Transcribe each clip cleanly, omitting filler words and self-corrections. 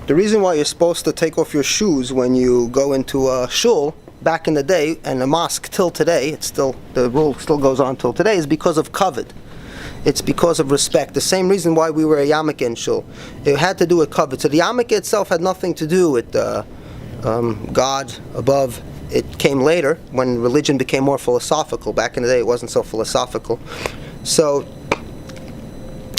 The reason why you're supposed to take off your shoes when you go into a shul back in the day, and a mosque till today, the rule still goes on till today, is because of kavod. It's because of respect. The same reason why we wear a yarmulke in shul. It had to do with kavod. So the yarmulke itself had nothing to do with God above. It came later when religion became more philosophical. Back in the day, it wasn't so philosophical. So,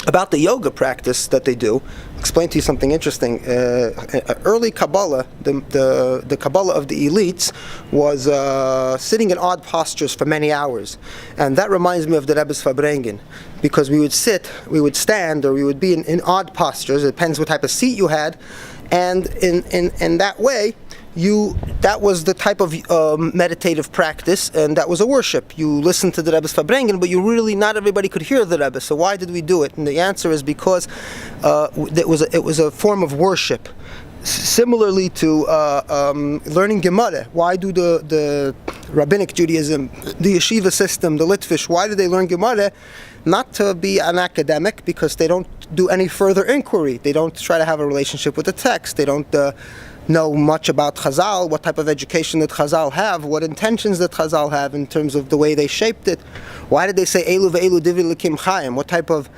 about the yoga practice that they do, explain to you something interesting. Early Kabbalah, the Kabbalah of the elites, was sitting in odd postures for many hours, and that reminds me of the Rebbe's Farbrengen, because we would sit, we would stand, or we would be in odd postures. It depends what type of seat you had, and in that way, that was the type of meditative practice, and that was a worship. You listened to the Rebbe's Farbrengen, but not everybody could hear the Rebbe. So why did we do it? And the answer is because it was a form of worship. Similarly to learning Gemara. Why do the rabbinic Judaism, the yeshiva system, the Litvish, why do they learn Gemara? Not to be an academic, because they don't do any further inquiry. They don't try to have a relationship with the text. They don't know much about Chazal, what type of education that Chazal have, what intentions that Chazal have in terms of the way they shaped it. Why did they say Elu ve'elu divrei Elokim Chaim? What type of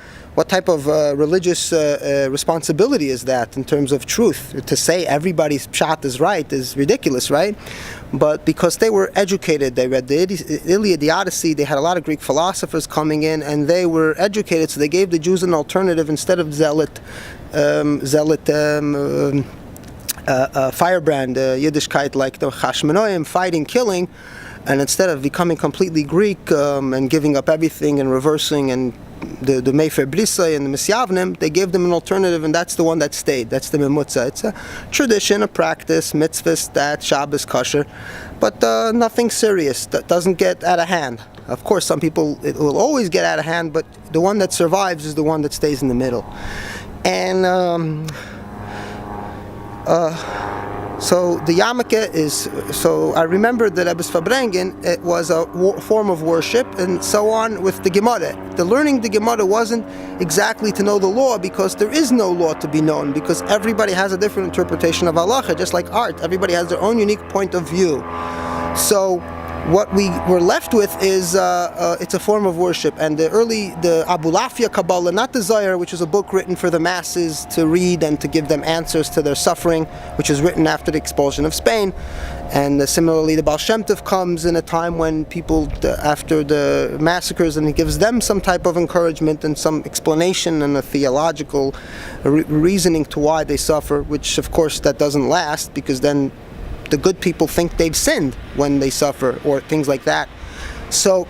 religious responsibility is that in terms of truth? To say everybody's pshat is right is ridiculous, right? But because they were educated, they read the Iliad, the Odyssey, they had a lot of Greek philosophers coming in, and they were educated, so they gave the Jews an alternative. Instead of firebrand, Yiddishkeit, like the Chashmonoim, fighting, killing, and instead of becoming completely Greek and giving up everything and reversing and the Mefer Brisa and the Misyavnim, they gave them an alternative, and that's the one that stayed. That's the Memutza. It's a tradition, a practice, mitzvahs, that Shabbos, kosher, but nothing serious. That doesn't get out of hand. Of course, some people, it will always get out of hand, but the one that survives is the one that stays in the middle. And so the yarmulke is, so I remember that Rebbe's Farbrengen, it was a form of worship, and so on with the Gemara. The learning the Gemara wasn't exactly to know the law, because there is no law to be known, because everybody has a different interpretation of halacha, just like art. Everybody has their own unique point of view. So what we were left with is it's a form of worship. And the Abulafia Kabbalah, not the Zohar, which is a book written for the masses to read and to give them answers to their suffering, which was written after the expulsion of Spain. And similarly, the Baal Shem Tov comes in a time when people, after the massacres, and he gives them some type of encouragement and some explanation and a theological reasoning to why they suffer, which of course that doesn't last, because then the good people think they've sinned when they suffer, or things like that. So,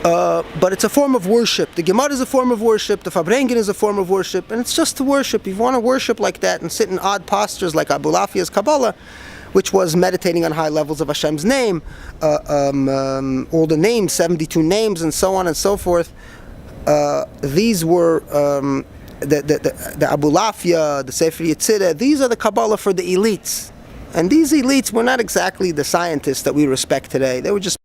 but it's a form of worship. The Gemara is a form of worship. The Farbrengen is a form of worship, and it's just to worship. If you want to worship like that and sit in odd postures like Abulafia's Kabbalah, which was meditating on high levels of Hashem's name, all the names, 72 names, and so on and so forth. These were the Abulafia, the Sefer Yetzirah. These are the Kabbalah for the elites. And these elites were not exactly the scientists that we respect today. They were just